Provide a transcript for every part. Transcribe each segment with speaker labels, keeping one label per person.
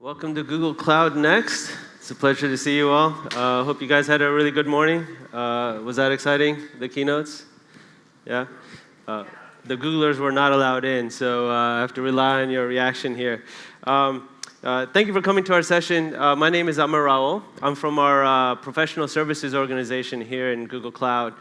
Speaker 1: Welcome to Google Cloud Next. It's a pleasure to see you all. Hope you guys had a really good morning. Was that exciting, the keynotes? Yeah? The Googlers were not allowed in, so I have to rely on your reaction here. Thank you for coming to our session. My name is Amar Raol. I'm from our professional services organization here in Google Cloud.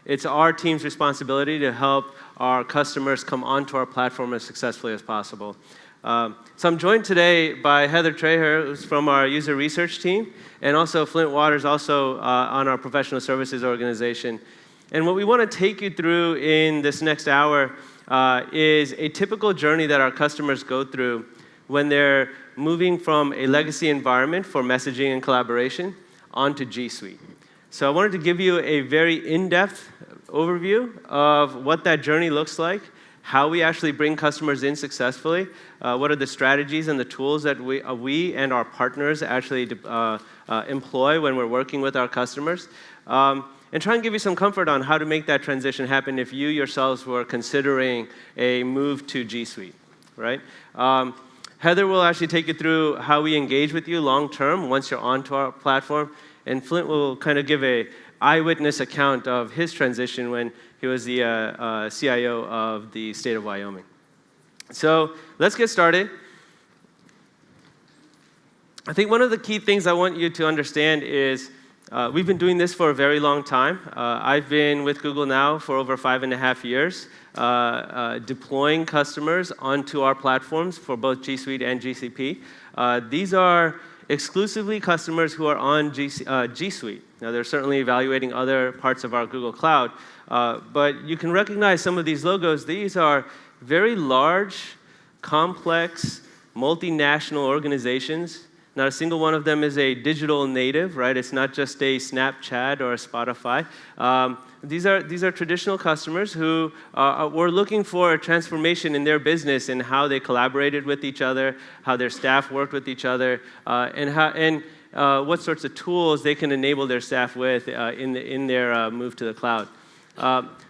Speaker 1: It's our team's responsibility to help our customers come onto our platform as successfully as possible. So I'm joined today by Heather Traher, who's from our user research team, and also Flint Waters, also on our professional services organization. And what we want to take you through in this next hour is a typical journey that our customers go through when they're moving from a legacy environment for messaging and collaboration onto G Suite. So I wanted to give you a very in-depth overview of what that journey looks like, how we actually bring customers in successfully, what are the strategies and the tools that we and our partners actually employ when we're working with our customers, and try and give you some comfort on how to make that transition happen if you yourselves were considering a move to G Suite, right? Heather will actually take you through how we engage with you long term once you're onto our platform, and Flint will kind of give a eyewitness account of his transition when he was the CIO of the state of Wyoming. So let's get started. I think one of the key things I want you to understand is we've been doing this for a very long time. I've been with Google now for over 5.5 years, deploying customers onto our platforms for both G Suite and GCP. These are exclusively customers who are on G Suite. Now, they're certainly evaluating other parts of our Google Cloud, but you can recognize some of these logos. These are very large, complex, multinational organizations. Not a single one of them is a digital native, right? It's not just a Snapchat or a Spotify. These are traditional customers who were looking for a transformation in their business and how they collaborated with each other, how their staff worked with each other, and what sorts of tools they can enable their staff with in their move to the cloud.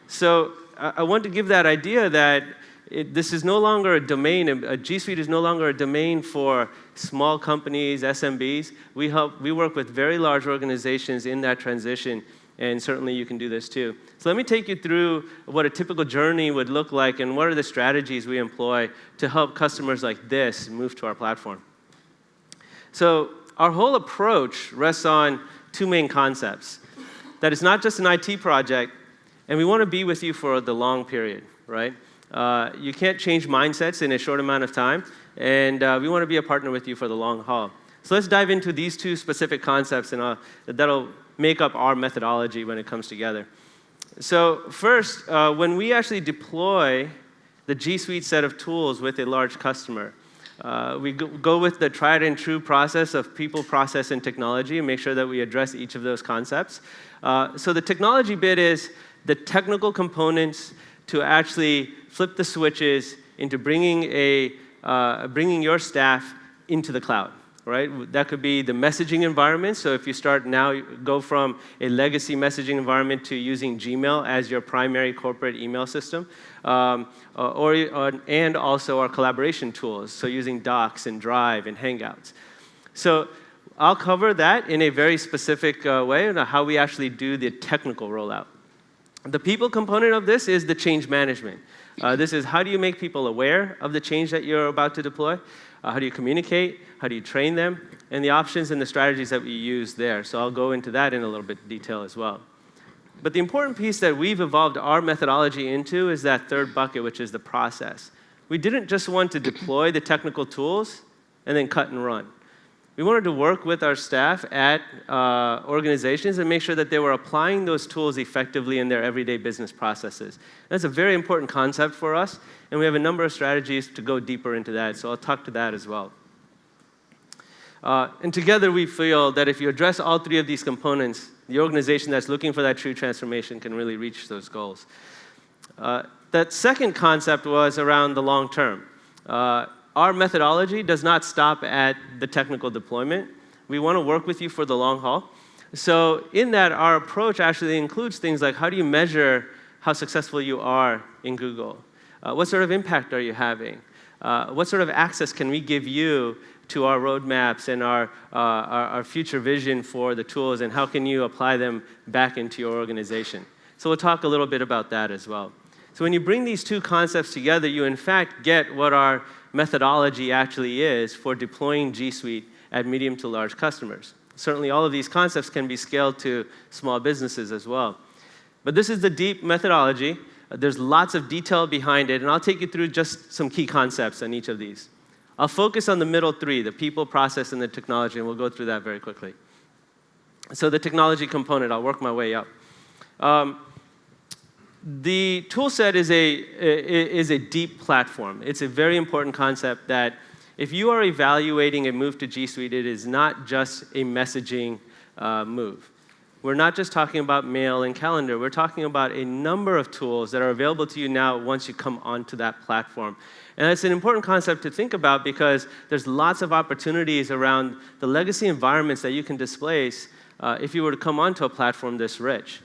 Speaker 1: So I want to give that idea that this is no longer a domain. G Suite is no longer a domain for small companies, SMBs. We work with very large organizations in that transition, and certainly you can do this too. So let me take you through what a typical journey would look like and what are the strategies we employ to help customers like this move to our platform. So our whole approach rests on two main concepts. That it's not just an IT project, and we want to be with you for the long period, right? You can't change mindsets in a short amount of time, and we want to be a partner with you for the long haul. So let's dive into these two specific concepts, and that'll make up our methodology when it comes together. So first, when we actually deploy the G Suite set of tools with a large customer, we go with the tried and true process of people, process, and technology and make sure that we address each of those concepts. So the technology bit is the technical components to actually flip the switches into bringing your staff into the cloud, right? That could be the messaging environment. So if you start now, go from a legacy messaging environment to using Gmail as your primary corporate email system, and also our collaboration tools, so using Docs and Drive and Hangouts. So I'll cover that in a very specific way on how we actually do the technical rollout. The people component of this is the change management. This is how do you make people aware of the change that you're about to deploy? How do you communicate? How do you train them? And the options and the strategies that we use there. So I'll go into that in a little bit of detail as well. But the important piece that we've evolved our methodology into is that third bucket, which is the process. We didn't just want to deploy the technical tools and then cut and run. We wanted to work with our staff at organizations and make sure that they were applying those tools effectively in their everyday business processes. That's a very important concept for us, and we have a number of strategies to go deeper into that, so I'll talk to that as well. And together we feel that if you address all three of these components, the organization that's looking for that true transformation can really reach those goals. That second concept was around the long term. Our methodology does not stop at the technical deployment. We want to work with you for the long haul. So in that, our approach actually includes things like how do you measure how successful you are in Google? What sort of impact are you having? What sort of access can we give you to our roadmaps and our future vision for the tools, and how can you apply them back into your organization? So we'll talk a little bit about that as well. So when you bring these two concepts together, you in fact get what our methodology actually is for deploying G Suite at medium to large customers. Certainly all of these concepts can be scaled to small businesses as well. But this is the deep methodology. There's lots of detail behind it, and I'll take you through just some key concepts on each of these. I'll focus on the middle three, the people, process, and the technology, and we'll go through that very quickly. So the technology component, I'll work my way up. The toolset is a deep platform. It's a very important concept that if you are evaluating a move to G Suite, it is not just a messaging move. We're not just talking about mail and calendar. We're talking about a number of tools that are available to you now once you come onto that platform. And it's an important concept to think about because there's lots of opportunities around the legacy environments that you can displace if you were to come onto a platform this rich.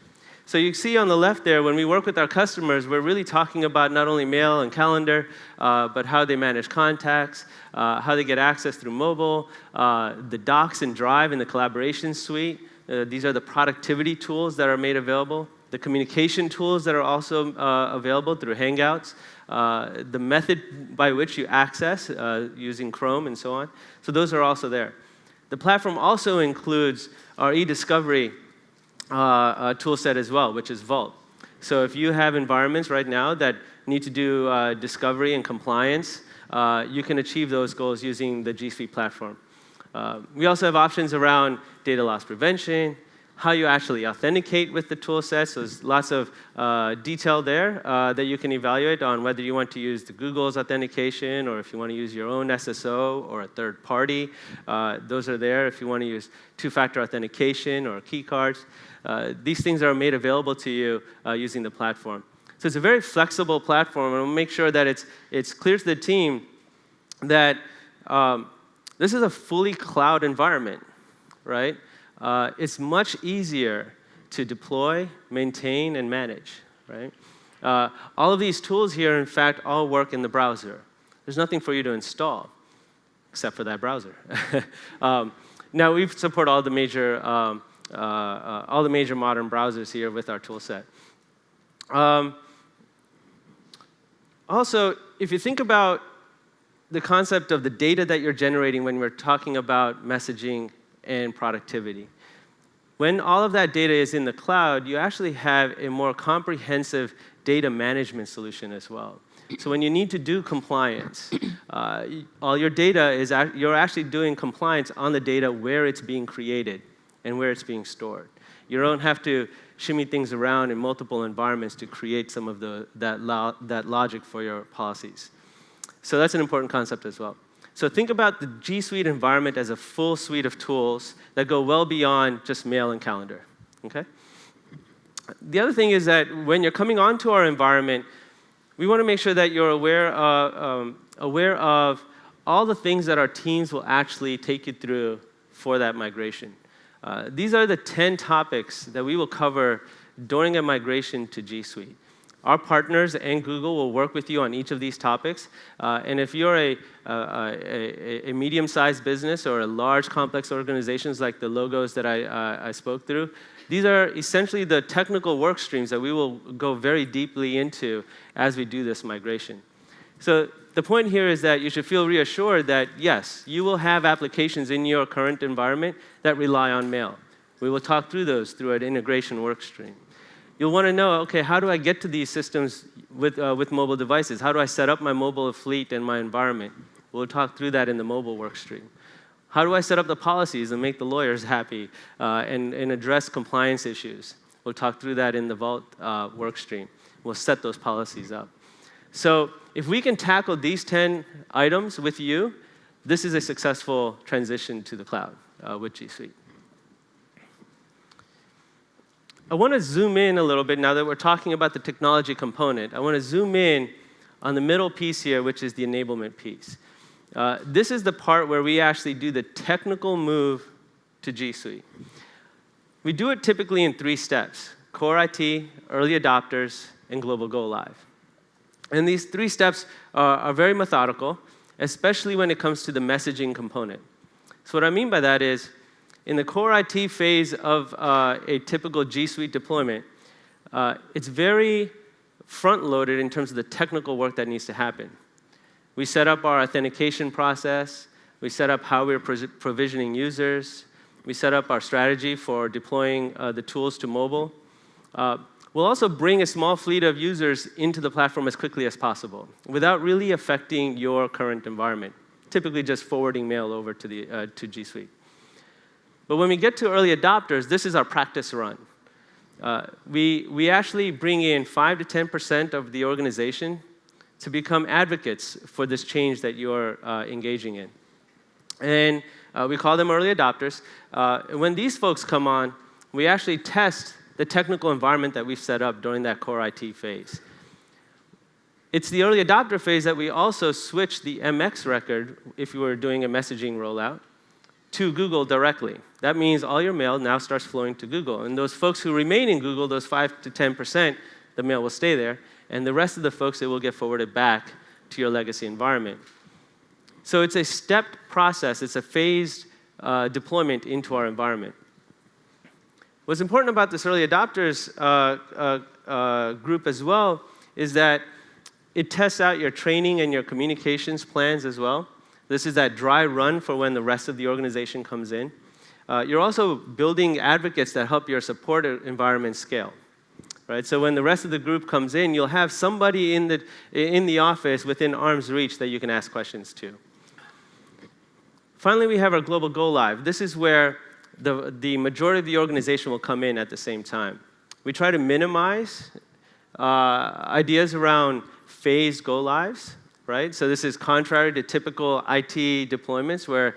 Speaker 1: So you see on the left there, when we work with our customers, we're really talking about not only mail and calendar, but how they manage contacts, how they get access through mobile, the Docs and Drive and the collaboration suite. These are the productivity tools that are made available, the communication tools that are also available through Hangouts, the method by which you access using Chrome and so on. So those are also there. The platform also includes our e-discovery tool set as well, which is Vault. So if you have environments right now that need to do discovery and compliance, you can achieve those goals using the G Suite platform. We also have options around data loss prevention, how you actually authenticate with the tool set. So there's lots of detail there that you can evaluate on whether you want to use the Google's authentication or if you want to use your own SSO or a third party. Those are there if you want to use two-factor authentication or key cards. These things are made available to you using the platform. So it's a very flexible platform, and we'll make sure that it's clear to the team that this is a fully cloud environment, right? It's much easier to deploy, maintain, and manage, right? All of these tools here, in fact, all work in the browser. There's nothing for you to install except for that browser. Now, we support all the major modern browsers here with our tool set. Also, if you think about the concept of the data that you're generating when we're talking about messaging and productivity, when all of that data is in the cloud, you actually have a more comprehensive data management solution as well. So when you need to do compliance, all your data is, you're actually doing compliance on the data where it's being created and where it's being stored. You don't have to shimmy things around in multiple environments to create some of that logic for your policies. So that's an important concept as well. So think about the G Suite environment as a full suite of tools that go well beyond just mail and calendar, okay? The other thing is that when you're coming onto our environment, we want to make sure that you're aware of all the things that our teams will actually take you through for that migration. These are the 10 topics that we will cover during a migration to G Suite. Our partners and Google will work with you on each of these topics. And if you're a medium-sized business or a large, complex organizations like the logos that I spoke through, these are essentially the technical work streams that we will go very deeply into as we do this migration. So the point here is that you should feel reassured that, yes, you will have applications in your current environment that rely on mail. We will talk through those through an integration work stream. You'll want to know, okay, how do I get to these systems with mobile devices? How do I set up my mobile fleet and my environment? We'll talk through that in the mobile work stream. How do I set up the policies and make the lawyers happy and address compliance issues? We'll talk through that in the Vault work stream. We'll set those policies up. So if we can tackle these 10 items with you, this is a successful transition to the cloud with G Suite. I want to zoom in a little bit now that we're talking about the technology component. I want to zoom in on the middle piece here, which is the enablement piece. This is the part where we actually do the technical move to G Suite. We do it typically in 3 steps: core IT, early adopters, and global go live. And these 3 steps are very methodical. especially when it comes to the messaging component. So what I mean by that is, in the core IT phase of a typical G Suite deployment, it's very front-loaded in terms of the technical work that needs to happen. We set up our authentication process. We set up how we're provisioning users. We set up our strategy for deploying the tools to mobile. We'll also bring a small fleet of users into the platform as quickly as possible without really affecting your current environment, typically just forwarding mail over to G Suite. But when we get to early adopters, this is our practice run. We actually bring in 5 to 10% of the organization to become advocates for this change that you're engaging in. And we call them early adopters. When these folks come on, we actually test the technical environment that we've set up during that core IT phase. It's the early adopter phase that we also switch the MX record, if you were doing a messaging rollout, to Google directly. That means all your mail now starts flowing to Google. And those folks who remain in Google, those 5 to 10%, the mail will stay there. And the rest of the folks, it will get forwarded back to your legacy environment. So it's a stepped process. It's a phased deployment into our environment. What's important about this early adopters group as well is that it tests out your training and your communications plans as well. This is that dry run for when the rest of the organization comes in. You're also building advocates that help your support environment scale. Right? So when the rest of the group comes in, you'll have somebody in the office within arm's reach that you can ask questions to. Finally, we have our global go live. This is where the majority of the organization will come in at the same time. We try to minimize ideas around phased go lives, right? So this is contrary to typical IT deployments where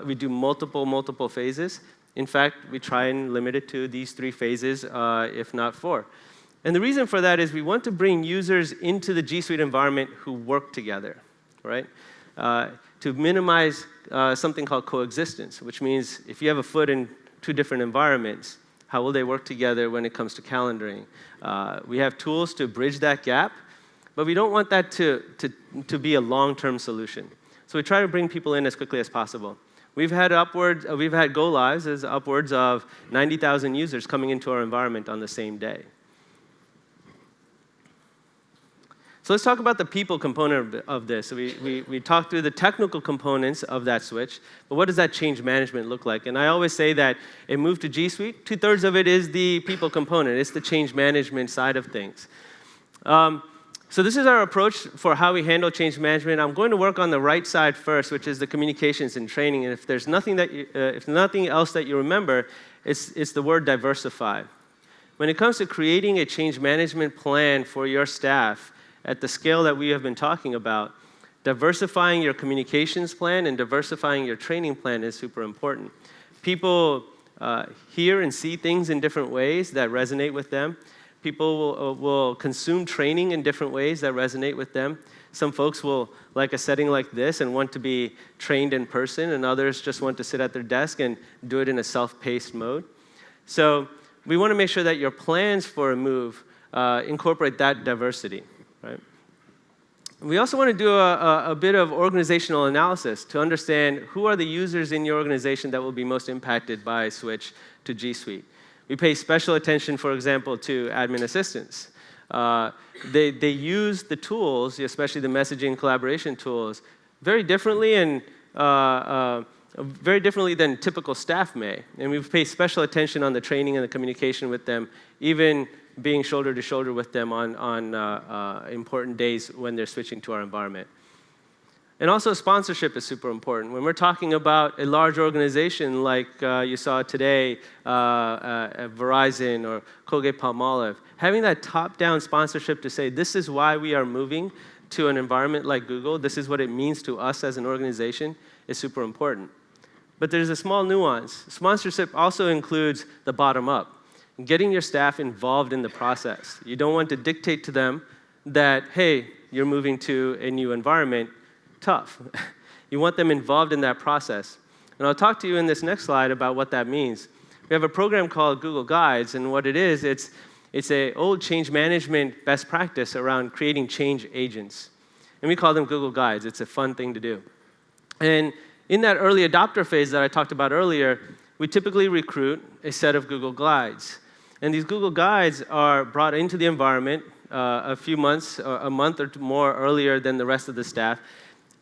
Speaker 1: we do multiple phases. In fact, we try and limit it to these 3 phases, if not 4. And the reason for that is we want to bring users into the G Suite environment who work together, right? To minimize something called coexistence, which means if you have a foot in 2 different environments, how will they work together when it comes to calendaring? We have tools to bridge that gap, but we don't want that to be a long-term solution. So we try to bring people in as quickly as possible. We've had go lives as upwards of 90,000 users coming into our environment on the same day. So let's talk about the people component of this. So we talked through the technical components of that switch, but what does that change management look like? And I always say that a move to G Suite, 2/3 of it is the people component. It's the change management side of things. So this is our approach for how we handle change management. I'm going to work on the right side first, which is the communications and training. And if there's nothing if nothing else that you remember, it's the word diversify. When it comes to creating a change management plan for your staff at the scale that we have been talking about, diversifying your communications plan and diversifying your training plan is super important. People hear and see things in different ways that resonate with them. People will consume training in different ways that resonate with them. Some folks will like a setting like this and want to be trained in person, and others just want to sit at their desk and do it in a self-paced mode. So we want to make sure that your plans for a move incorporate that diversity. Right? We also want to do a bit of organizational analysis to understand who are the users in your organization that will be most impacted by a switch to G Suite. We pay special attention, for example, to admin assistants. They use the tools, especially the messaging collaboration tools, very differently and very differently than typical staff may. And we pay special attention on the training and the communication with them, even being shoulder to shoulder with them on important days when they're switching to our environment. And also sponsorship is super important. When we're talking about a large organization like you saw today at Verizon or Colgate-Palmolive, having that top-down sponsorship to say, this is why we are moving to an environment like Google, this is what it means to us as an organization, is super important. But there's a small nuance. Sponsorship also includes the bottom-up, getting your staff involved in the process. You don't want to dictate to them that, hey, you're moving to a new environment. Tough. You want them involved in that process. And I'll talk to you in this next slide about what that means. We have a program called Google Guides, and what it is, it's an old change management best practice around creating change agents. And we call them Google Guides. It's a fun thing to do. And in that early adopter phase that I talked about earlier, we typically recruit a set of Google Guides. And these Google Guides are brought into the environment a few months, or a month or more earlier than the rest of the staff.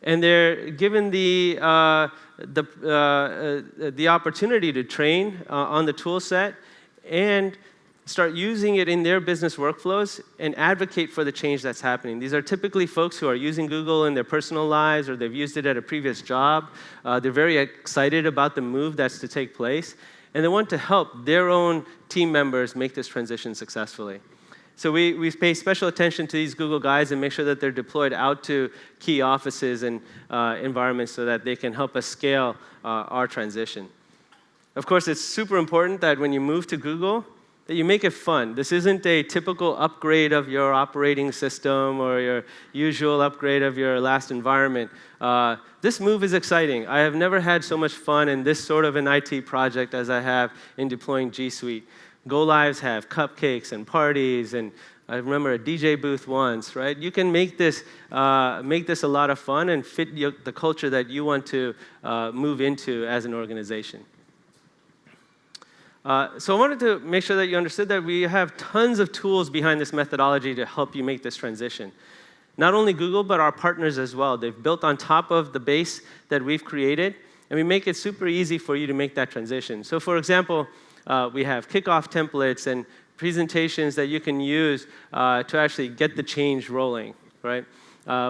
Speaker 1: And they're given the opportunity to train on the tool set and start using it in their business workflows and advocate for the change that's happening. These are typically folks who are using Google in their personal lives, or they've used it at a previous job. They're very excited about the move that's to take place, and they want to help their own team members make this transition successfully. So we pay special attention to these Google Guides and make sure that they're deployed out to key offices and environments so that they can help us scale our transition. Of course, it's super important that when you move to Google, that you make it fun. This isn't a typical upgrade of your operating system or your usual upgrade of your last environment. This move is exciting. I have never had so much fun in this sort of an IT project as I have in deploying G Suite. Go Lives have cupcakes and parties, and I remember a DJ booth once, right? You can make this a lot of fun and fit the culture that you want to move into as an organization. So I wanted to make sure that you understood that we have tons of tools behind this methodology to help you make this transition. Not only Google, but our partners as well. They've built on top of the base that we've created, and we make it super easy for you to make that transition. So for example, we have kickoff templates and presentations that you can use to actually get the change rolling, right?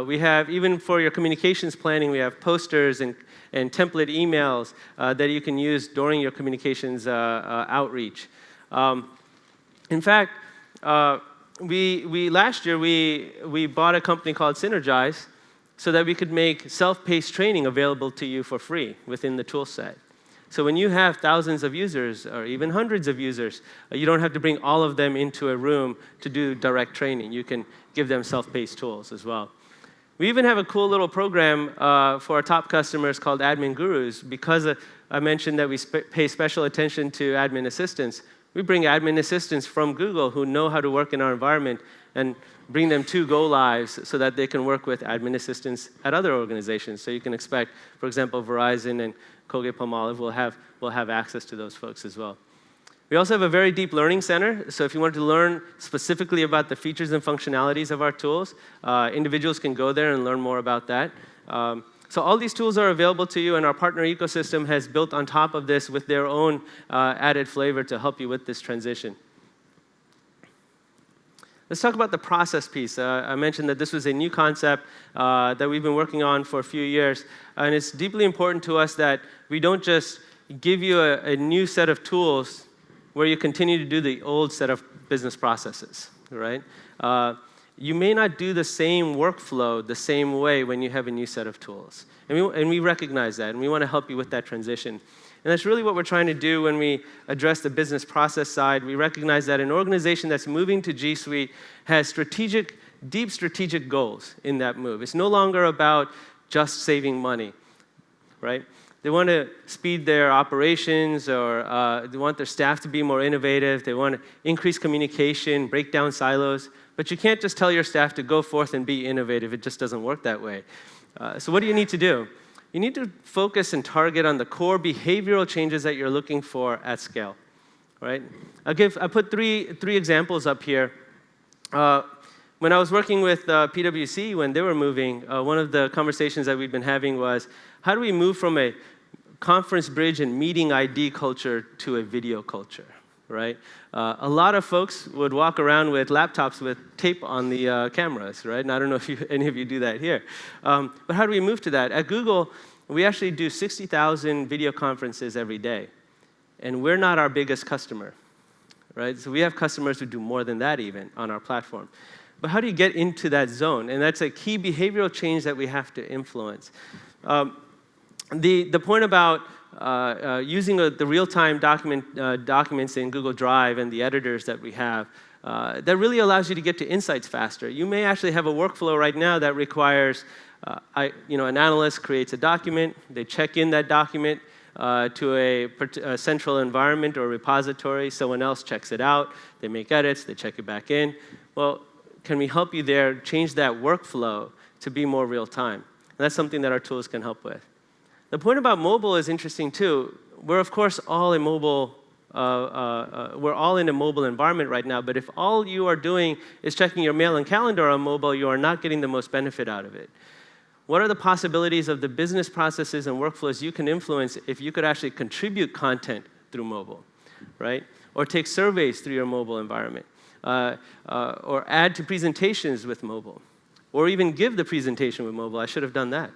Speaker 1: We have, even for your communications planning, we have posters and template emails that you can use during your communications outreach. In fact, last year we bought a company called Synergize so that we could make self-paced training available to you for free within the tool set. So when you have thousands of users or even hundreds of users, you don't have to bring all of them into a room to do direct training. You can give them self-paced tools as well. We even have a cool little program for our top customers called Admin Gurus. Because I mentioned that we pay special attention to admin assistants, we bring admin assistants from Google who know how to work in our environment and bring them to Go Lives so that they can work with admin assistants at other organizations. So you can expect, for example, Verizon and Colgate-Palmolive will have access to those folks as well. We also have a very deep learning center, so if you want to learn specifically about the features and functionalities of our tools, individuals can go there and learn more about that. So all these tools are available to you, and our partner ecosystem has built on top of this with their own added flavor to help you with this transition. Let's talk about the process piece. I mentioned that this was a new concept that we've been working on for a few years, and it's deeply important to us that we don't just give you a new set of tools where you continue to do the old set of business processes, right? You may not do the same workflow the same way when you have a new set of tools. And we recognize that, and we want to help you with that transition. And that's really what we're trying to do when we address the business process side. We recognize that an organization that's moving to G Suite has deep strategic goals in that move. It's no longer about just saving money, right? They want to speed their operations, or they want their staff to be more innovative. They want to increase communication, break down silos. But you can't just tell your staff to go forth and be innovative. It just doesn't work that way. So what do you need to do? You need to focus and target on the core behavioral changes that you're looking for at scale, right? I put three examples up here. When I was working with PwC when they were moving, one of the conversations that we'd been having was, how do we move from a conference bridge and meeting ID culture to a video culture, right? A lot of folks would walk around with laptops with tape on the cameras, right? And I don't know if any of you do that here. But how do we move to that? At Google, we actually do 60,000 video conferences every day. And we're not our biggest customer, right? So we have customers who do more than that even on our platform. But how do you get into that zone? And that's a key behavioral change that we have to influence. The point about using the real-time documents in Google Drive and the editors that we have, that really allows you to get to insights faster. You may actually have a workflow right now that requires, an analyst creates a document, they check in that document to a central environment or repository, someone else checks it out, they make edits, they check it back in. Well, can we help you there change that workflow to be more real time. And that's something that our tools can help with. The point about mobile is interesting too. We're of course all in mobile. We're all in a mobile environment right now, but if all you are doing is checking your mail and calendar on mobile, you are not getting the most benefit out of it. What are the possibilities of the business processes and workflows you can influence if you could actually contribute content through mobile, right? Or take surveys through your mobile environment, or add to presentations with mobile, or even give the presentation with mobile. I should have done that.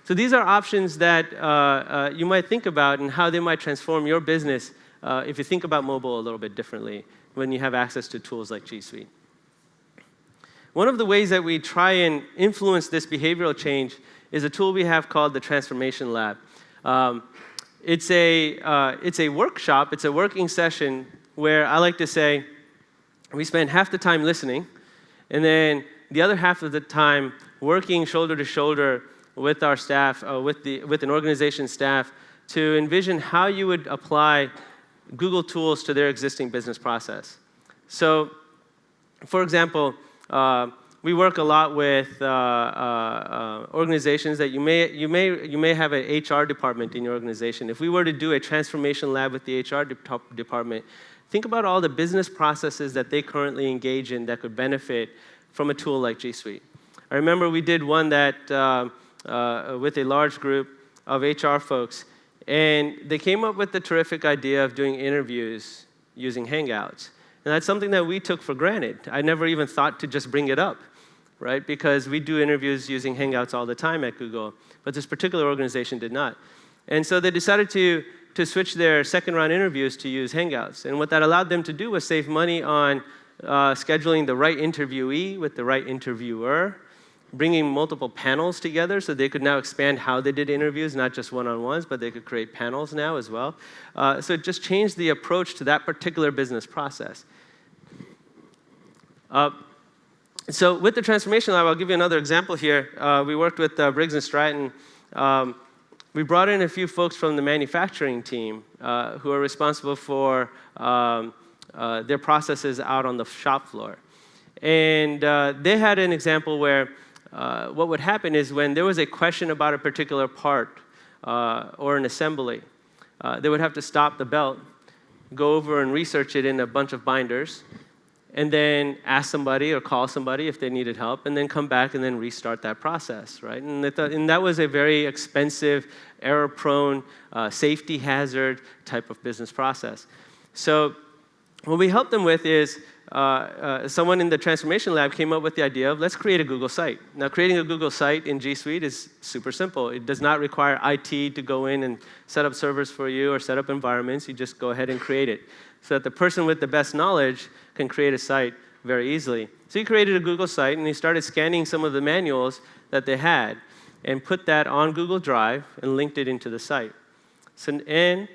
Speaker 1: So these are options that you might think about and how they might transform your business if you think about mobile a little bit differently when you have access to tools like G Suite. One of the ways that we try and influence this behavioral change is a tool we have called the Transformation Lab. It's a workshop, it's a working session where I like to say we spend half the time listening and then the other half of the time working shoulder to shoulder with our staff, with an organization staff, to envision how you would apply Google tools to their existing business process. So, for example, we work a lot with organizations that you may have an HR department in your organization. If we were to do a transformation lab with the HR department, think about all the business processes that they currently engage in that could benefit from a tool like G Suite. I remember we did one that with a large group of HR folks, and they came up with the terrific idea of doing interviews using Hangouts. And that's something that we took for granted. I never even thought to just bring it up, right? Because we do interviews using Hangouts all the time at Google, but this particular organization did not. And so they decided to switch their second round interviews to use Hangouts. And what that allowed them to do was save money on scheduling the right interviewee with the right interviewer, bringing multiple panels together so they could now expand how they did interviews, not just one-on-ones, but they could create panels now as well. So it just changed the approach to that particular business process. So with the Transformation Lab, I'll give you another example here. We worked with Briggs & Stratton. We brought in a few folks from the manufacturing team who are responsible for their processes out on the shop floor. And they had an example where what would happen is when there was a question about a particular part or an assembly, they would have to stop the belt, go over and research it in a bunch of binders, and then ask somebody or call somebody if they needed help, and then come back and then restart that process, right? And that was a very expensive, error-prone, safety hazard type of business process. So what we helped them with is someone in the Transformation Lab came up with the idea of let's create a Google site. Now, creating a Google site in G Suite is super simple. It does not require IT to go in and set up servers for you or set up environments. You just go ahead and create it so that the person with the best knowledge can create a site very easily. So he created a Google site, and he started scanning some of the manuals that they had and put that on Google Drive and linked it into the site. So, and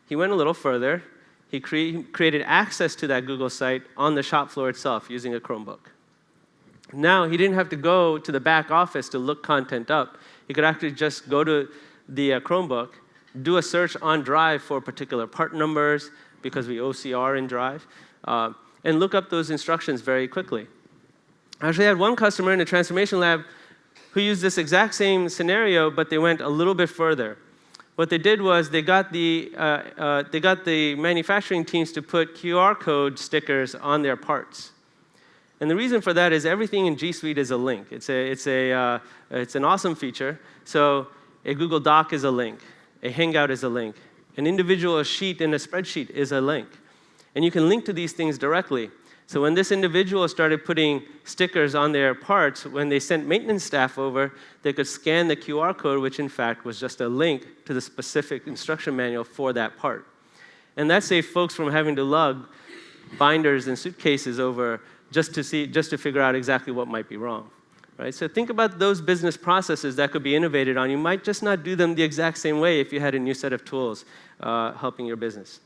Speaker 1: he went a little further. He created access to that Google site on the shop floor itself using a Chromebook. Now, he didn't have to go to the back office to look content up. He could actually just go to the Chromebook, do a search on Drive for particular part numbers, because we OCR in Drive, and look up those instructions very quickly. I actually had one customer in the Transformation Lab who used this exact same scenario, but they went a little bit further. What they did was they got the manufacturing teams to put QR code stickers on their parts. And the reason for that is everything in G Suite is a link. It's an awesome feature. So a Google Doc is a link. A Hangout is a link. An individual sheet in a spreadsheet is a link. And you can link to these things directly. So when this individual started putting stickers on their parts, when they sent maintenance staff over, they could scan the QR code, which in fact was just a link to the specific instruction manual for that part. And that saved folks from having to lug binders and suitcases over just to figure out exactly what might be wrong. Right? So think about those business processes that could be innovated on. You might just not do them the exact same way if you had a new set of tools helping your business.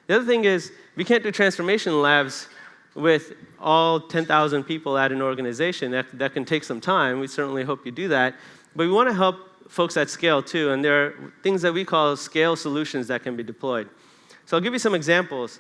Speaker 1: The other thing is, we can't do transformation labs with all 10,000 people at an organization. That can take some time. We certainly hope you do that. But we want to help folks at scale, too. And there are things that we call scale solutions that can be deployed. So I'll give you some examples.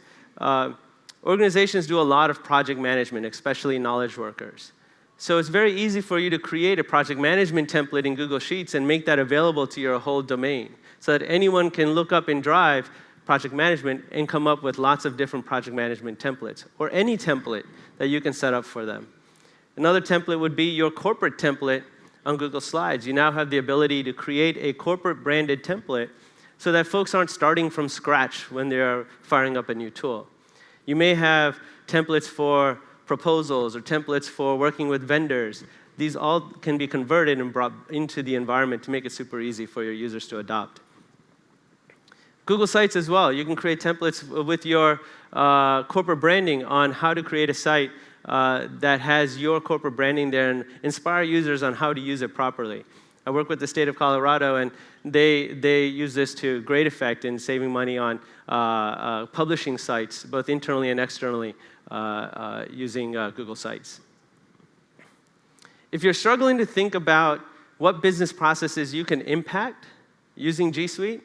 Speaker 1: Organizations do a lot of project management, especially knowledge workers. So it's very easy for you to create a project management template in Google Sheets and make that available to your whole domain so that anyone can look up in Drive project management and come up with lots of different project management templates, or any template that you can set up for them. Another template would be your corporate template on Google Slides. You now have the ability to create a corporate branded template so that folks aren't starting from scratch when they're firing up a new tool. You may have templates for proposals or templates for working with vendors. These all can be converted and brought into the environment to make it super easy for your users to adopt. Google Sites as well. You can create templates with your corporate branding on how to create a site that has your corporate branding there and inspire users on how to use it properly. I work with the state of Colorado, and they use this to great effect in saving money on publishing sites, both internally and externally, using Google Sites. If you're struggling to think about what business processes you can impact using G Suite,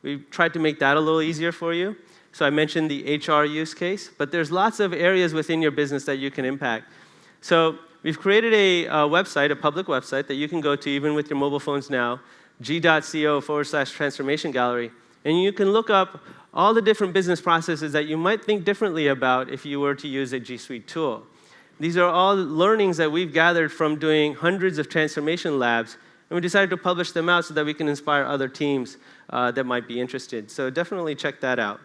Speaker 1: we've tried to make that a little easier for you. So I mentioned the HR use case, but there's lots of areas within your business that you can impact. So we've created a website, a public website, that you can go to even with your mobile phones now, g.co/transformation gallery, and you can look up all the different business processes that you might think differently about if you were to use a G Suite tool. These are all learnings that we've gathered from doing hundreds of transformation labs, and we decided to publish them out so that we can inspire other teams that might be interested. So definitely check that out.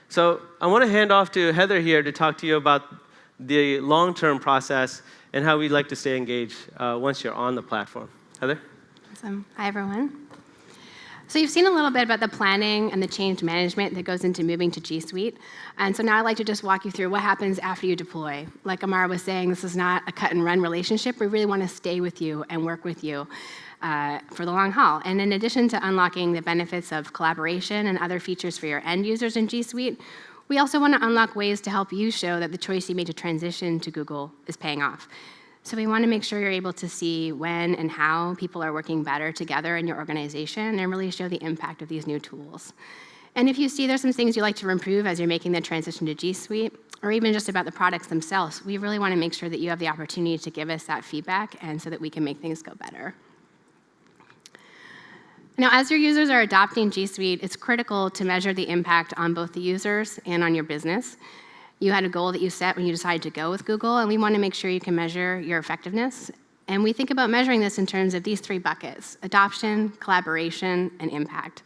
Speaker 1: So I want to hand off to Heather here to talk to you about the long-term process and how we'd like to stay engaged once you're on the platform. Heather?
Speaker 2: Awesome. Hi, everyone. So you've seen a little bit about the planning and the change management that goes into moving to G Suite. And so now I'd like to just walk you through what happens after you deploy. Like Amar was saying, this is not a cut-and-run relationship. We really want to stay with you and work with you for the long haul. And in addition to unlocking the benefits of collaboration and other features for your end users in G Suite, we also want to unlock ways to help you show that the choice you made to transition to Google is paying off. So we want to make sure you're able to see when and how people are working better together in your organization and really show the impact of these new tools. And if you see there's some things you'd like to improve as you're making the transition to G Suite, or even just about the products themselves, we really want to make sure that you have the opportunity to give us that feedback and so that we can make things go better. Now, as your users are adopting G Suite, it's critical to measure the impact on both the users and on your business. You had a goal that you set when you decided to go with Google, and we want to make sure you can measure your effectiveness. And we think about measuring this in terms of these three buckets: adoption, collaboration, and impact.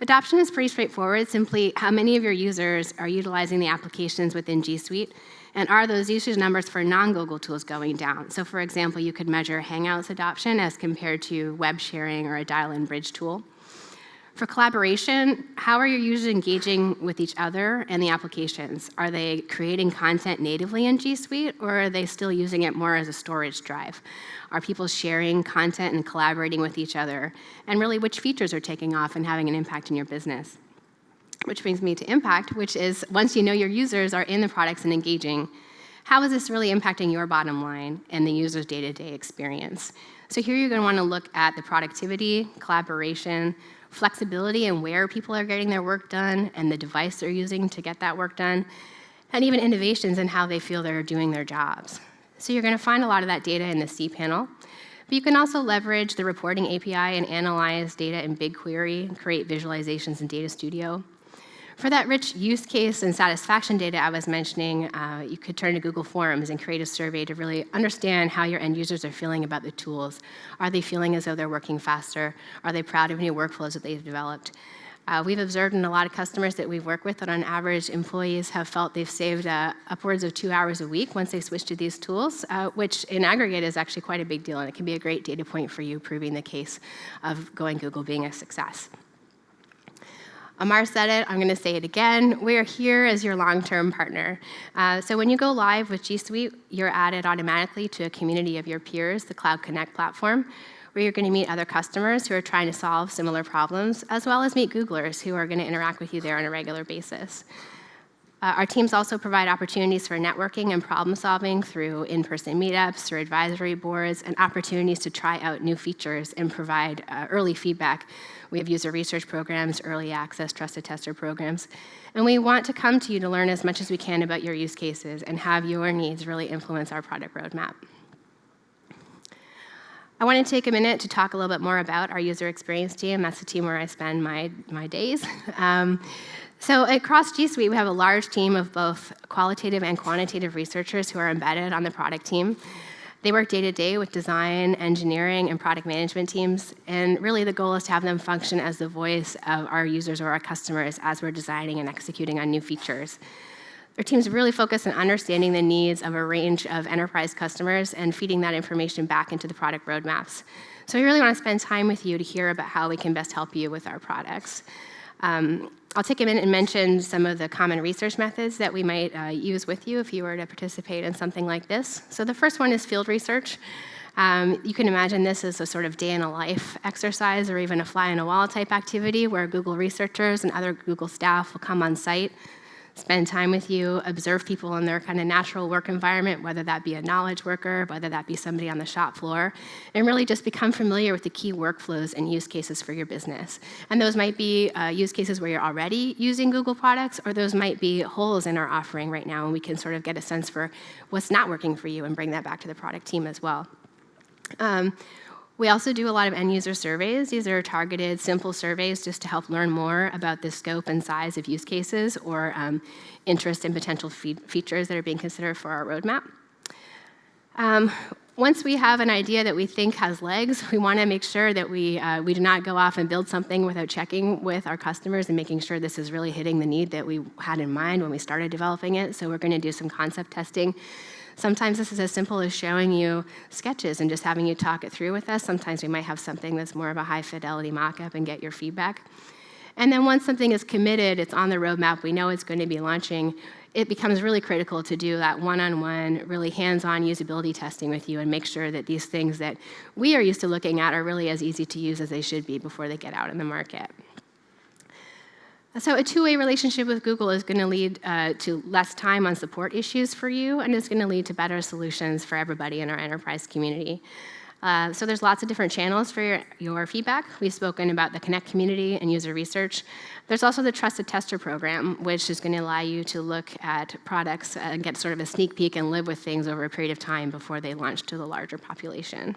Speaker 2: Adoption is pretty straightforward, simply how many of your users are utilizing the applications within G Suite, and are those usage numbers for non-Google tools going down? So for example, you could measure Hangouts adoption as compared to web sharing or a dial-in bridge tool. For collaboration, how are your users engaging with each other and the applications? Are they creating content natively in G Suite, or are they still using it more as a storage drive? Are people sharing content and collaborating with each other? And really, which features are taking off and having an impact in your business? Which brings me to impact, which is once you know your users are in the products and engaging, how is this really impacting your bottom line and the user's day-to-day experience? So here you're going to want to look at the productivity, collaboration, flexibility and where people are getting their work done and the device they're using to get that work done, and even innovations in how they feel they're doing their jobs. So you're going to find a lot of that data in the cPanel. But you can also leverage the reporting API and analyze data in BigQuery, create visualizations in Data Studio. For that rich use case and satisfaction data I was mentioning, you could turn to Google Forms and create a survey to really understand how your end users are feeling about the tools. Are they feeling as though they're working faster? Are they proud of new workflows that they've developed? We've observed in a lot of customers that we've worked with that on average, employees have felt they've saved upwards of 2 hours a week once they switch to these tools, which in aggregate is actually quite a big deal, and it can be a great data point for you proving the case of going Google being a success. Amar said it, I'm going to say it again. We're here as your long-term partner. So when you go live with G Suite, you're added automatically to a community of your peers, the Cloud Connect platform, where you're going to meet other customers who are trying to solve similar problems, as well as meet Googlers who are going to interact with you there on a regular basis. Our teams also provide opportunities for networking and problem solving through in-person meetups, through advisory boards, and opportunities to try out new features and provide early feedback. We have user research programs, early access, trusted tester programs. And we want to come to you to learn as much as we can about your use cases and have your needs really influence our product roadmap. I want to take a minute to talk a little bit more about our user experience team. That's the team where I spend my days. So across G Suite, we have a large team of both qualitative and quantitative researchers who are embedded on the product team. They work day to day with design, engineering, and product management teams, and really the goal is to have them function as the voice of our users or our customers as we're designing and executing on new features. Our teams really focus on understanding the needs of a range of enterprise customers and feeding that information back into the product roadmaps. So we really want to spend time with you to hear about how we can best help you with our products. I'll take a minute and mention some of the common research methods that we might use with you if you were to participate in something like this. So the first one is field research. You can imagine this as a sort of day-in-a-life exercise or even a fly-on-a-wall type activity where Google researchers and other Google staff will come on site, spend time with you, observe people in their kind of natural work environment, whether that be a knowledge worker, whether that be somebody on the shop floor, and really just become familiar with the key workflows and use cases for your business. And those might be use cases where you're already using Google products, or those might be holes in our offering right now, and we can sort of get a sense for what's not working for you and bring that back to the product team as well. We also do a lot of end-user surveys. These are targeted, simple surveys just to help learn more about the scope and size of use cases or interest in potential features that are being considered for our roadmap. Once we have an idea that we think has legs, we want to make sure that we do not go off and build something without checking with our customers and making sure this is really hitting the need that we had in mind when we started developing it. So we're going to do some concept testing. Sometimes this is as simple as showing you sketches and just having you talk it through with us. Sometimes we might have something that's more of a high-fidelity mock-up and get your feedback. And then once something is committed, it's on the roadmap, we know it's going to be launching, it becomes really critical to do that one-on-one, really hands-on usability testing with you and make sure that these things that we are used to looking at are really as easy to use as they should be before they get out in the market. So a two-way relationship with Google is going to lead to less time on support issues for you, and it's going to lead to better solutions for everybody in our enterprise community. So there's lots of different channels for your feedback. We've spoken about the Connect community and user research. There's also the Trusted Tester program, which is going to allow you to look at products and get sort of a sneak peek and live with things over a period of time before they launch to the larger population.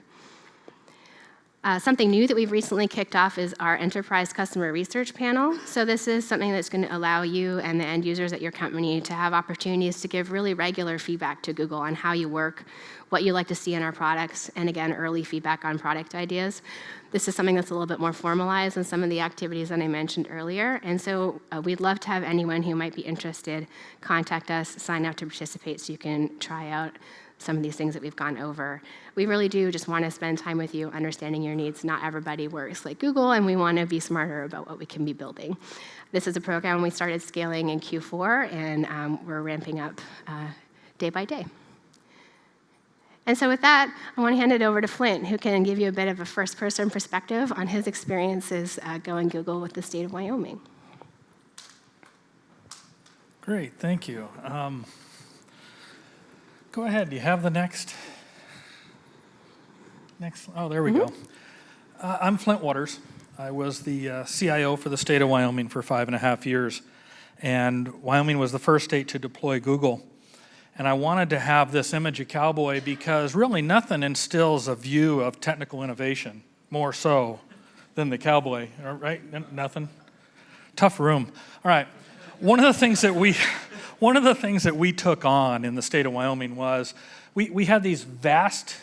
Speaker 2: Something new that we've recently kicked off is our Enterprise Customer Research Panel. So this is something that's going to allow you and the end users at your company to have opportunities to give really regular feedback to Google on how you work, what you like to see in our products, and again, early feedback on product ideas. This is something that's a little bit more formalized than some of the activities that I mentioned earlier. And so we'd love to have anyone who might be interested contact us, sign up to participate so you can try out some of these things that we've gone over. We really do just want to spend time with you understanding your needs. Not everybody works like Google, and we want to be smarter about what we can be building. This is a program we started scaling in Q4, and we're ramping up day by day. And so with that, I want to hand it over to Flint, who can give you a bit of a first-person perspective on his experiences going Google with the state of Wyoming.
Speaker 3: Great, thank you. Go ahead, do you have the next? Oh, there we go. I'm Flint Waters. I was the CIO for the state of Wyoming for 5.5 years. And Wyoming was the first state to deploy Google. And I wanted to have this image of cowboy because really nothing instills a view of technical innovation more so than the cowboy, right? Nothing? Tough room. All right. One of the things that we took on in the state of Wyoming was we had these vast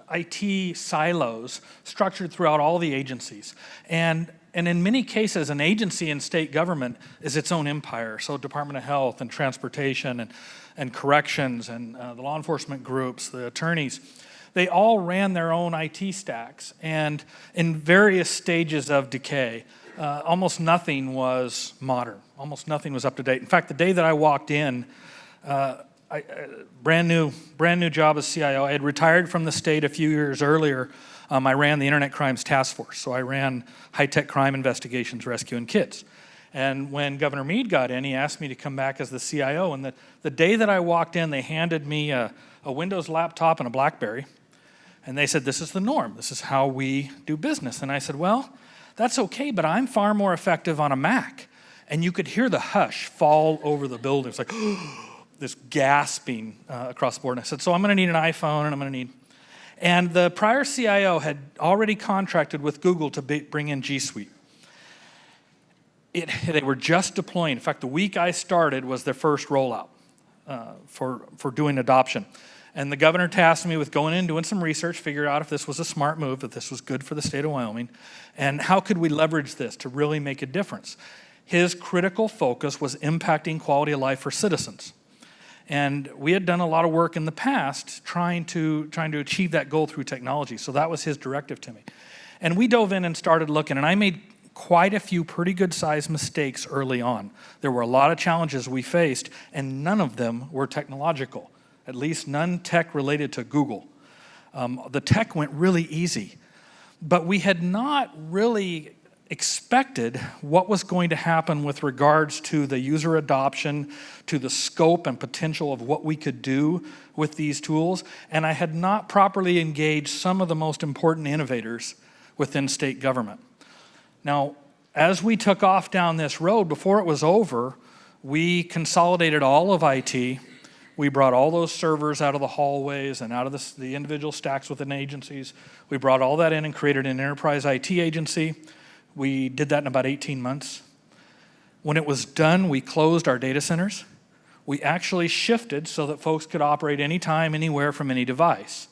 Speaker 3: IT silos structured throughout all the agencies. And in many cases, an agency in state government is its own empire. So Department of Health and Transportation and Corrections and the law enforcement groups, the attorneys, they all ran their own IT stacks and in various stages of decay. Almost nothing was modern. Almost nothing was up to date. In fact, the day that I walked in, brand new job as CIO. I had retired from the state a few years earlier. I ran the Internet Crimes Task Force, so I ran high-tech crime investigations, rescuing kids. And when Governor Meade got in, he asked me to come back as the CIO. And the day that I walked in, they handed me a Windows laptop and a BlackBerry. And they said, this is the norm. This is how we do business. And I said, well, that's okay, but I'm far more effective on a Mac. And you could hear the hush fall over the building. It's like this gasping across the board. And I said, so I'm going to need an iPhone, and I'm going to need... And the prior CIO had already contracted with Google to bring in G Suite. They were just deploying. In fact, the week I started was their first rollout for doing adoption. And the governor tasked me with going in, doing some research, figure out if this was a smart move, if this was good for the state of Wyoming, and how could we leverage this to really make a difference. His critical focus was impacting quality of life for citizens. And we had done a lot of work in the past trying to achieve that goal through technology. So that was his directive to me. And we dove in and started looking, and I made quite a few pretty good-sized mistakes early on. There were a lot of challenges we faced, and none of them were technological, at least none tech related to Google. The tech went really easy, but we had not really expected what was going to happen with regards to the user adoption, to the scope and potential of what we could do with these tools, and I had not properly engaged some of the most important innovators within state government. Now, as we took off down this road, before it was over, we consolidated all of IT. We brought all those servers out of the hallways and out of the individual stacks within agencies. We brought all that in and created an enterprise IT agency. We did that in about 18 months. When it was done, we closed our data centers. We actually shifted so that folks could operate anytime, anywhere from any device.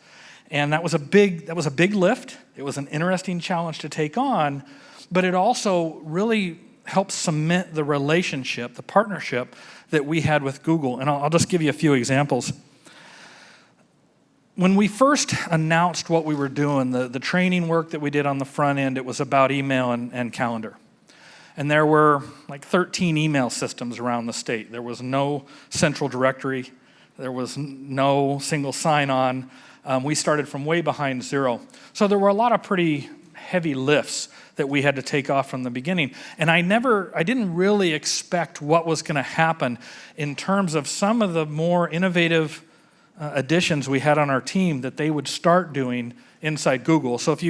Speaker 3: And that was a big lift. It was an interesting challenge to take on, but it also really helped cement the relationship, the partnership that we had with Google. And I'll just give you a few examples. When we first announced what we were doing, the training work that we did on the front end, it was about email and calendar. And there were like 13 email systems around the state. There was no central directory. There was no single sign-on. We started from way behind zero. So there were a lot of pretty heavy lifts that we had to take off from the beginning. And I didn't really expect what was going to happen in terms of some of the more innovative additions we had on our team that they would start doing inside Google. So if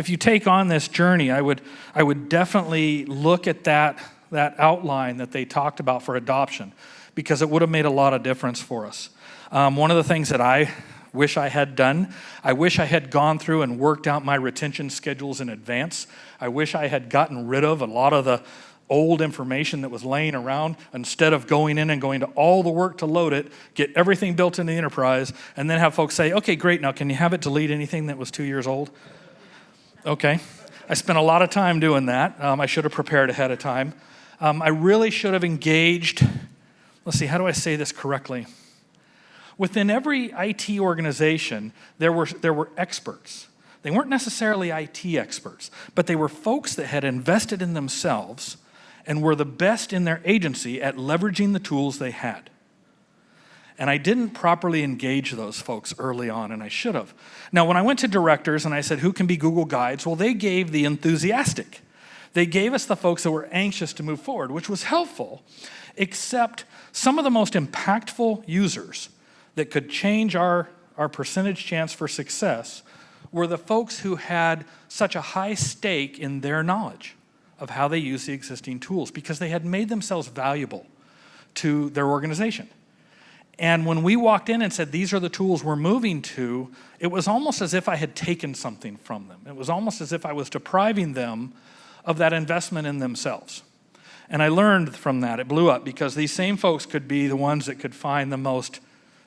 Speaker 3: you take on this journey, I would definitely look at that outline that they talked about for adoption, because it would have made a lot of difference for us. One of the things that I wish I had done, I wish I had gone through and worked out my retention schedules in advance. I wish I had gotten rid of a lot of the old information that was laying around, instead of going in and going to all the work to load it, get everything built into the enterprise, and then have folks say, okay, great, now can you have it delete anything that was 2 years old? Okay. I spent a lot of time doing that. I should have prepared ahead of time. I really should have engaged, let's see, how do I say this correctly? Within every IT organization, there were experts. They weren't necessarily IT experts, but they were folks that had invested in themselves and were the best in their agency at leveraging the tools they had. And I didn't properly engage those folks early on, and I should have. Now, when I went to directors and I said, who can be Google Guides? Well, they gave the enthusiastic. They gave us the folks that were anxious to move forward, which was helpful, except some of the most impactful users that could change our percentage chance for success were the folks who had such a high stake in their knowledge of how they use the existing tools, because they had made themselves valuable to their organization. And when we walked in and said, these are the tools we're moving to, it was almost as if I had taken something from them. It was almost as if I was depriving them of that investment in themselves. And I learned from that. It blew up, because these same folks could be the ones that could find the most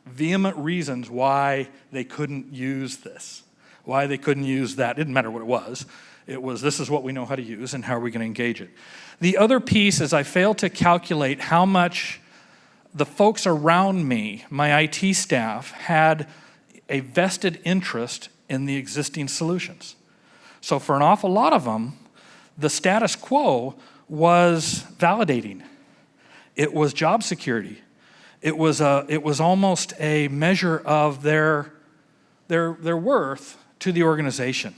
Speaker 3: vehement reasons why they couldn't use this, why they couldn't use that. It didn't matter what it was. It was, this is what we know how to use, and how are we going to engage it. The other piece is I failed to calculate how much the folks around me, my IT staff, had a vested interest in the existing solutions. So for an awful lot of them, the status quo was validating. It was job security. It was almost a measure of their worth to the organization.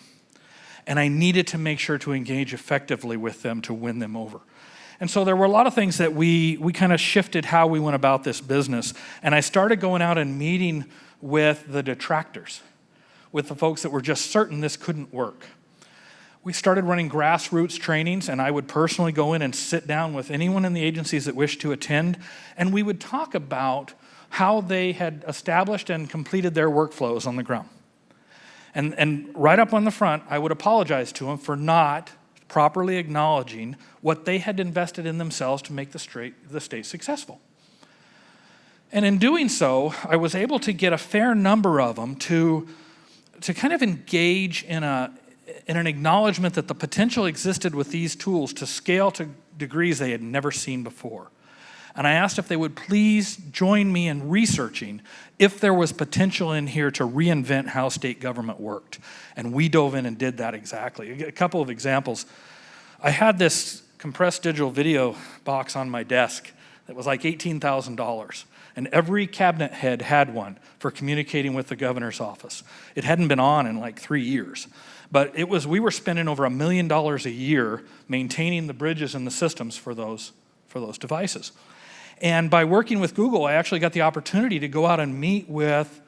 Speaker 3: And I needed to make sure to engage effectively with them to win them over. And so there were a lot of things that we kind of shifted how we went about this business. And I started going out and meeting with the detractors, with the folks that were just certain this couldn't work. We started running grassroots trainings, and I would personally go in and sit down with anyone in the agencies that wished to attend, and we would talk about how they had established and completed their workflows on the ground. And right up on the front, I would apologize to them for not properly acknowledging what they had invested in themselves to make the state successful. And in doing so, I was able to get a fair number of them to kind of engage in an acknowledgement that the potential existed with these tools to scale to degrees they had never seen before. And I asked if they would please join me in researching if there was potential in here to reinvent how state government worked. And we dove in and did that exactly. A couple of examples. I had this compressed digital video box on my desk that was like $18,000. And every cabinet head had one for communicating with the governor's office. It hadn't been on in like 3 years. But we were spending over $1 million a year maintaining the bridges and the systems for those devices. And by working with Google, I actually got the opportunity to go out and meet with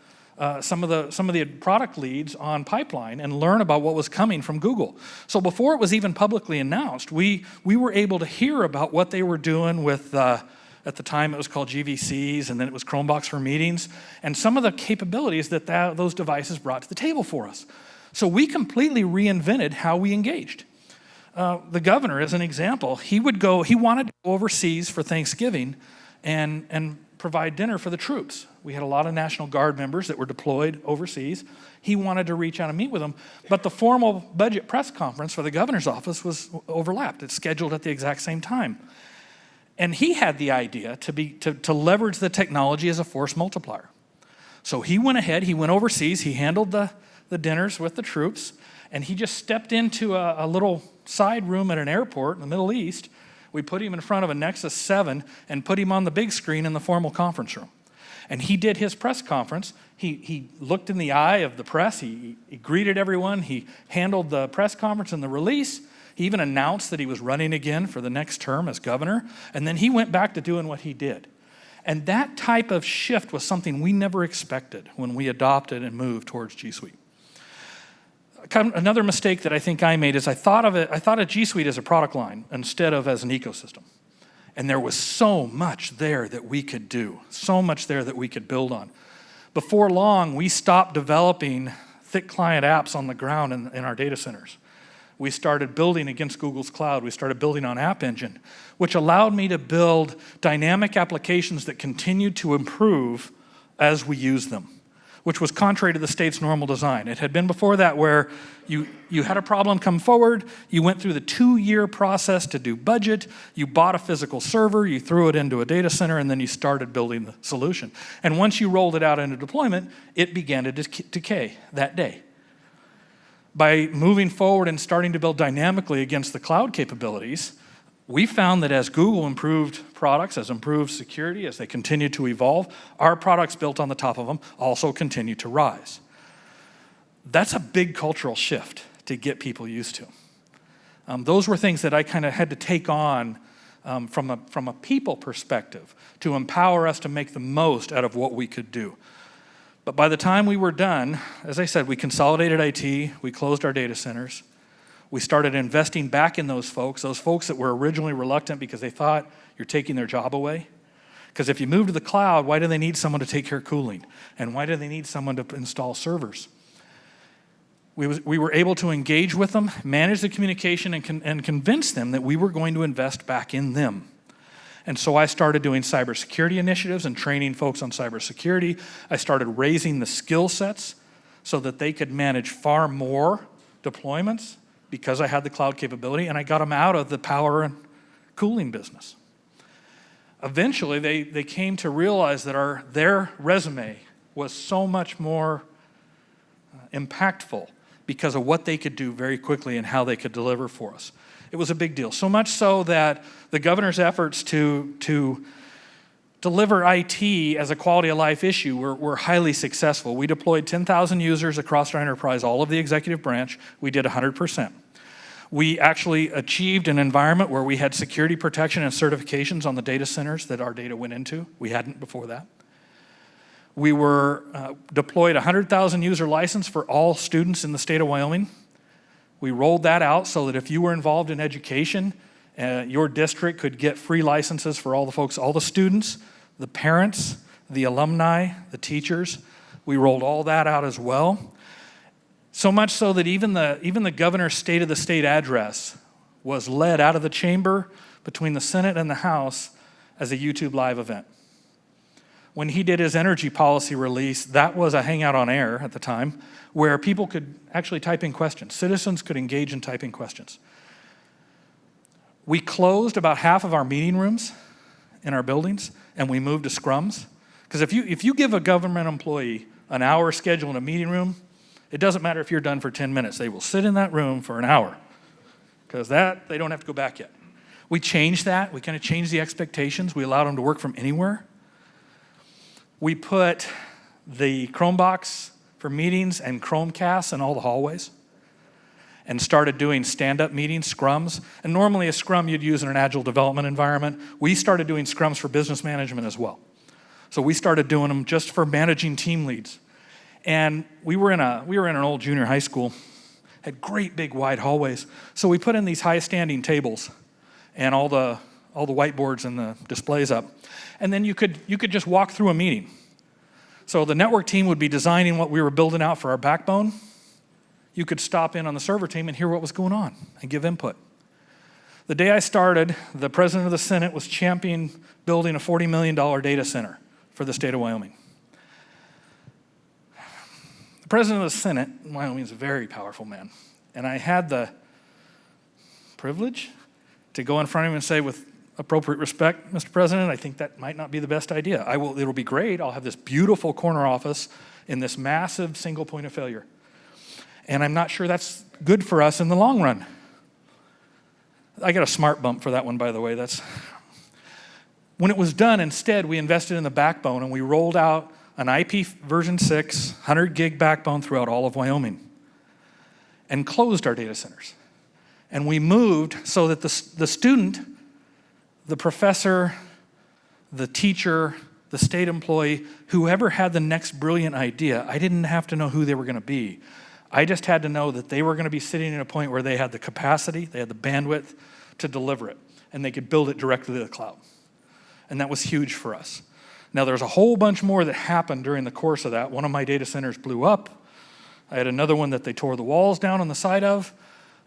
Speaker 3: some of the product leads on Pipeline and learn about what was coming from Google. So before it was even publicly announced, we were able to hear about what they were doing with, at the time it was called GVCs, and then it was Chromebox for Meetings, and some of the capabilities that those devices brought to the table for us. So we completely reinvented how we engaged. The governor, as an example, he wanted to go overseas for Thanksgiving and provide dinner for the troops. We had a lot of National Guard members that were deployed overseas. He wanted to reach out and meet with them, but the formal budget press conference for the governor's office was overlapped. It's scheduled at the exact same time. And he had the idea to leverage the technology as a force multiplier. So he went ahead, he went overseas, he handled the dinners with the troops, and he just stepped into a little side room at an airport in the Middle East. We put him in front of a Nexus 7 and put him on the big screen in the formal conference room. And he did his press conference. He looked in the eye of the press. He greeted everyone. He handled the press conference and the release. He even announced that he was running again for the next term as governor. And then he went back to doing what he did. And that type of shift was something we never expected when we adopted and moved towards G Suite. Another mistake that I think I made is I thought of G Suite as a product line instead of as an ecosystem. And there was so much there that we could do, so much there that we could build on. Before long, we stopped developing thick client apps on the ground in our data centers. We started building against Google's cloud. We started building on App Engine, which allowed me to build dynamic applications that continued to improve as we use them, which was contrary to the state's normal design. It had been before that where you had a problem come forward, you went through the 2-year process to do budget, you bought a physical server, you threw it into a data center, and then you started building the solution. And once you rolled it out into deployment, it began to decay that day. By moving forward and starting to build dynamically against the cloud capabilities, we found that as Google improved products, as improved security, as they continued to evolve, our products built on the top of them also continued to rise. That's a big cultural shift to get people used to. Those were things that I kind of had to take on from a people perspective to empower us to make the most out of what we could do. But by the time we were done, as I said, we consolidated IT, we closed our data centers, we started investing back in those folks that were originally reluctant because they thought you're taking their job away. Because if you move to the cloud, why do they need someone to take care of cooling? And why do they need someone to install servers? We were able to engage with them, manage the communication, and convince them that we were going to invest back in them. And so I started doing cybersecurity initiatives and training folks on cybersecurity. I started raising the skill sets so that they could manage far more deployments because I had the cloud capability, and I got them out of the power and cooling business. Eventually, they came to realize that their resume was so much more impactful because of what they could do very quickly and how they could deliver for us. It was a big deal, so much so that the governor's efforts to deliver IT as a quality of life issue were highly successful. We deployed 10,000 users across our enterprise, all of the executive branch. We did 100%. We actually achieved an environment where we had security protection and certifications on the data centers that our data went into. We hadn't before that. We deployed 100,000 user license for all students in the state of Wyoming. We rolled that out so that if you were involved in education, your district could get free licenses for all the folks, all the students, the parents, the alumni, the teachers. We rolled all that out as well. So much so that even the governor's State of the State address was led out of the chamber between the Senate and the House as a YouTube live event. When he did his energy policy release, that was a hangout on air at the time where people could actually type in questions. Citizens could engage in typing questions. We closed about half of our meeting rooms in our buildings, and we moved to scrums. Because if you give a government employee an hour schedule in a meeting room, it doesn't matter if you're done for 10 minutes. They will sit in that room for an hour because they don't have to go back yet. We changed that. We kind of changed the expectations. We allowed them to work from anywhere. We put the Chromebox for meetings and Chromecasts in all the hallways and started doing stand-up meetings, scrums. And normally a scrum you'd use in an agile development environment. We started doing scrums for business management as well. So we started doing them just for managing team leads. And we were in an old junior high school, had great big wide hallways. So we put in these high standing tables and all the whiteboards and the displays up. And then you could just walk through a meeting. So the network team would be designing what we were building out for our backbone. You could stop in on the server team and hear what was going on and give input. The day I started, the president of the Senate was championing building a $40 million data center for the state of Wyoming. The president of the Senate in Wyoming is a very powerful man. And I had the privilege to go in front of him and say, with appropriate respect, Mr. President, I think that might not be the best idea. It'll be great. I'll have this beautiful corner office in this massive single point of failure. And I'm not sure that's good for us in the long run. I got a smart bump for that one, by the way. When it was done, instead, we invested in the backbone and we rolled out an IP version 6, 100 gig backbone throughout all of Wyoming and closed our data centers. And we moved so that the student, the professor, the teacher, the state employee, whoever had the next brilliant idea, I didn't have to know who they were going to be. I just had to know that they were going to be sitting at a point where they had the capacity, they had the bandwidth to deliver it, and they could build it directly to the cloud. And that was huge for us. Now, there's a whole bunch more that happened during the course of that. One of my data centers blew up. I had another one that they tore the walls down on the side of.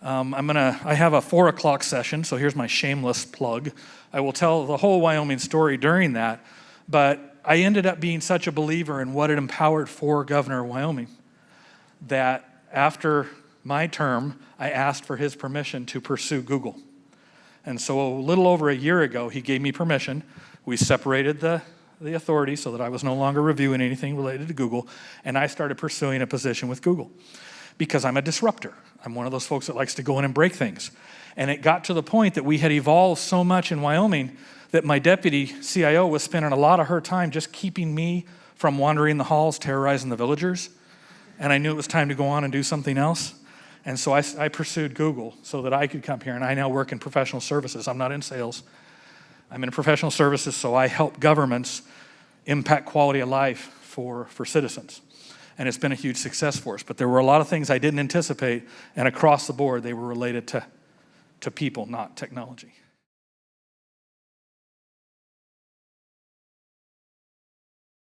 Speaker 3: I have a 4 o'clock session, so here's my shameless plug. I will tell the whole Wyoming story during that, but I ended up being such a believer in what it empowered for Governor of Wyoming that after my term, I asked for his permission to pursue Google. And so a little over a year ago, he gave me permission. We separated the authority so that I was no longer reviewing anything related to Google, and I started pursuing a position with Google because I'm a disruptor. I'm one of those folks that likes to go in and break things. And it got to the point that we had evolved so much in Wyoming that my deputy CIO was spending a lot of her time just keeping me from wandering the halls, terrorizing the villagers. And I knew it was time to go on and do something else. And so I pursued Google so that I could come here, and I now work in professional services. I'm not in sales. I'm in professional services, so I help governments impact quality of life for citizens. And it's been a huge success for us. But there were a lot of things I didn't anticipate, and across the board, they were related to people, not technology.